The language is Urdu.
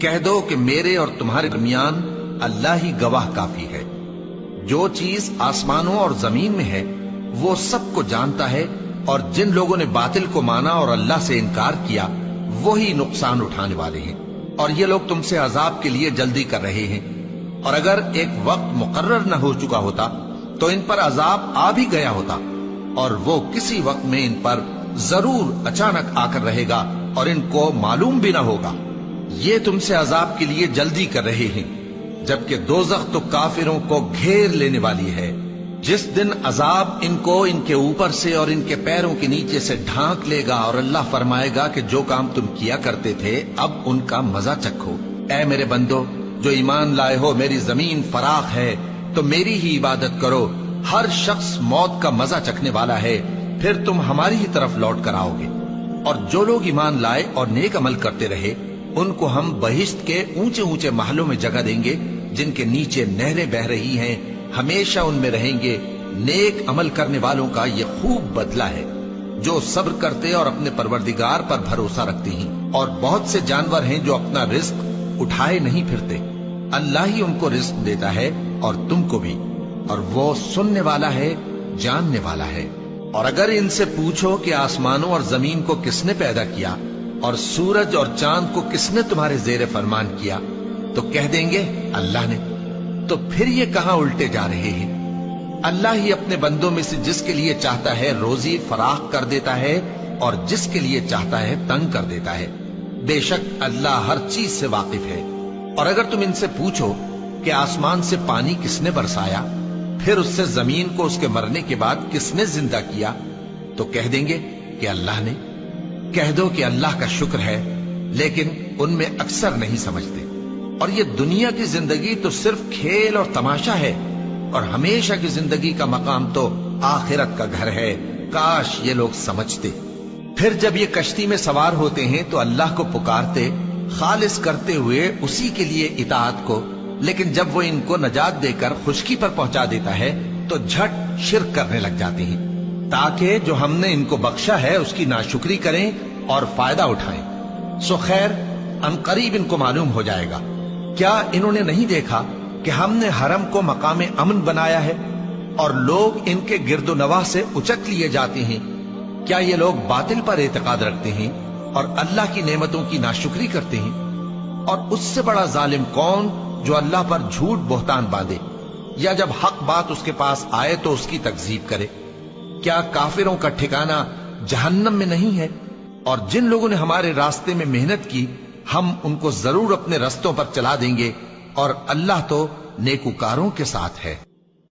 کہہ دو کہ میرے اور تمہارے درمیان اللہ ہی گواہ کافی ہے۔ جو چیز آسمانوں اور زمین میں ہے وہ سب کو جانتا ہے، اور جن لوگوں نے باطل کو مانا اور اللہ سے انکار کیا وہی نقصان اٹھانے والے ہیں، اور یہ لوگ تم سے عذاب کے لیے جلدی کر رہے ہیں۔ اور اگر ایک وقت مقرر نہ ہو چکا ہوتا تو ان پر عذاب آ بھی گیا ہوتا، اور وہ کسی وقت میں ان پر ضرور اچانک آ کر رہے گا اور ان کو معلوم بھی نہ ہوگا۔ یہ تم سے عذاب کے لیے جلدی کر رہے ہیں، جبکہ دوزخ تو کافروں کو گھیر لینے والی ہے۔ جس دن عذاب ان کو ان کے اوپر سے اور ان کے پیروں کے نیچے سے ڈھانک لے گا، اور اللہ فرمائے گا کہ جو کام تم کیا کرتے تھے اب ان کا مزہ چکھو۔ اے میرے بندو جو ایمان لائے ہو، میری زمین فراخ ہے تو میری ہی عبادت کرو۔ ہر شخص موت کا مزہ چکھنے والا ہے، پھر تم ہماری ہی طرف لوٹ کر آؤ گے۔ اور جو لوگ ایمان لائے اور نیک عمل کرتے رہے ان کو ہم بہشت کے اونچے اونچے محلوں میں جگہ دیں گے، جن کے نیچے نہریں بہہ رہی ہیں، ہمیشہ ان میں رہیں گے۔ نیک عمل کرنے والوں کا یہ خوب بدلہ ہے، جو صبر کرتے اور اپنے پروردگار پر بھروسہ رکھتے ہیں۔ اور بہت سے جانور ہیں جو اپنا رزق اٹھائے نہیں پھرتے، اللہ ہی ان کو رزق دیتا ہے اور تم کو بھی، اور وہ سننے والا ہے، جاننے والا ہے۔ اور اگر ان سے پوچھو کہ آسمانوں اور زمین کو کس نے پیدا کیا اور سورج اور چاند کو کس نے تمہارے زیر فرمان کیا، تو کہہ دیں گے اللہ نے۔ تو پھر یہ کہاں الٹے جا رہے ہیں؟ اللہ ہی اپنے بندوں میں سے جس کے لیے چاہتا ہے روزی فراخ کر دیتا ہے، اور جس کے لیے چاہتا ہے تنگ کر دیتا ہے۔ بے شک اللہ ہر چیز سے واقف ہے۔ اور اگر تم ان سے پوچھو کہ آسمان سے پانی کس نے برسایا، پھر اس سے زمین کو اس کے مرنے کے بعد کس نے زندہ کیا، تو کہہ دیں گے کہ اللہ نے۔ کہہ دو کہ اللہ کا شکر ہے، لیکن ان میں اکثر نہیں سمجھتے۔ اور یہ دنیا کی زندگی تو صرف کھیل اور تماشا ہے، اور ہمیشہ کی زندگی کا مقام تو آخرت کا گھر ہے۔ کاش یہ لوگ سمجھتے۔ پھر جب یہ کشتی میں سوار ہوتے ہیں تو اللہ کو پکارتے، خالص کرتے ہوئے اسی کے لیے اطاعت کو، لیکن جب وہ ان کو نجات دے کر خشکی پر پہنچا دیتا ہے تو جھٹ شرک کرنے لگ جاتے ہیں، تاکہ جو ہم نے ان کو بخشا ہے اس کی ناشکری کریں اور فائدہ اٹھائیں۔ سو خیر عنقریب ان کو معلوم ہو جائے گا۔ کیا انہوں نے نہیں دیکھا کہ ہم نے حرم کو مقام امن بنایا ہے، اور لوگ ان کے گرد و نواح سے اچک لیے جاتے ہیں؟ کیا یہ لوگ باطل پر اعتقاد رکھتے ہیں اور اللہ کی نعمتوں کی ناشکری کرتے ہیں؟ اور اس سے بڑا ظالم کون جو اللہ پر جھوٹ بہتان باندھے، یا جب حق بات اس کے پاس آئے تو اس کی تکذیب کرے؟ کیا کافروں کا ٹھکانہ جہنم میں نہیں ہے؟ اور جن لوگوں نے ہمارے راستے میں محنت کی ہم ان کو ضرور اپنے رستوں پر چلا دیں گے، اور اللہ تو نیکوکاروں کے ساتھ ہے۔